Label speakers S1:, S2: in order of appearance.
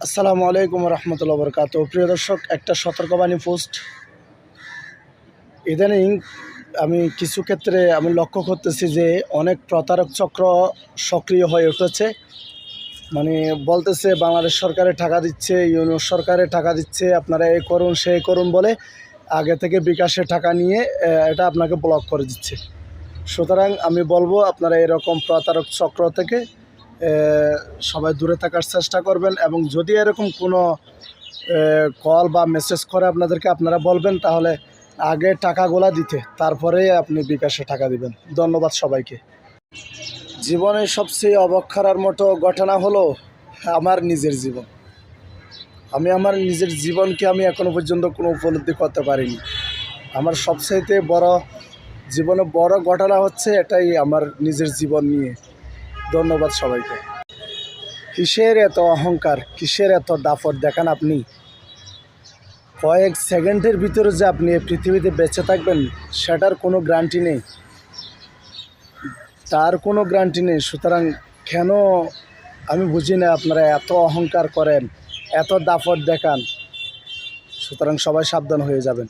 S1: আসসালামু আলাইকুম রহমতুল্লাহ বরকাত। প্রিয় দর্শক, একটা সতর্কবাণী পোস্ট। ইদানিং আমি কিছু ক্ষেত্রে লক্ষ্য করতেছি যে অনেক প্রতারক চক্র সক্রিয় হয়ে উঠেছে। বলতেছে বাংলাদেশ সরকারে টাকা দিচ্ছে, ইউনিয়ন সরকারে টাকা দিচ্ছে, আপনারা এই করুন সেই করুন বলে আগে থেকে বিকাশে টাকা নিয়ে এটা আপনাকে ব্লক করে দিচ্ছে। সুতরাং আমি বলবো আপনারা এরকম প্রতারক চক্র থেকে সবাই দূরে থাকার চেষ্টা করবেন, এবং যদি এরকম কোনো কল বা মেসেজ করে আপনাদেরকে, আপনারা বলবেন তাহলে আগে টাকাগুলা দিতে, তারপরে আপনি বিকাশে টাকা দিবেন। ধন্যবাদ সবাইকে। জীবনে সবচেয়ে অবাক করার মতো ঘটনা হলো আমার নিজের জীবন। আমার নিজের জীবনকে এখনো পর্যন্ত কোনো উপলব্ধি করতে পারিনি। আমার সবচাইতে জীবনে বড় ঘটনা হচ্ছে এটাই, আমার নিজের জীবন নিয়ে। ধন্যবাদ সবাইকে। কিসের এত অহংকার, কিসের এত দাপট দেখান আপনি? কয়েক সেকেন্ডের ভিতরে যে আপনি পৃথিবীতে বেঁচে থাকবেন সেটার কোনো গ্যারান্টি নেই, তার কোনো গ্যারান্টি নেই। সুতরাং কেন আমি বুঝি না আপনারা এত অহংকার করেন, এত দাপট দেখান। সুতরাং সবাই সাবধান হয়ে যাবেন।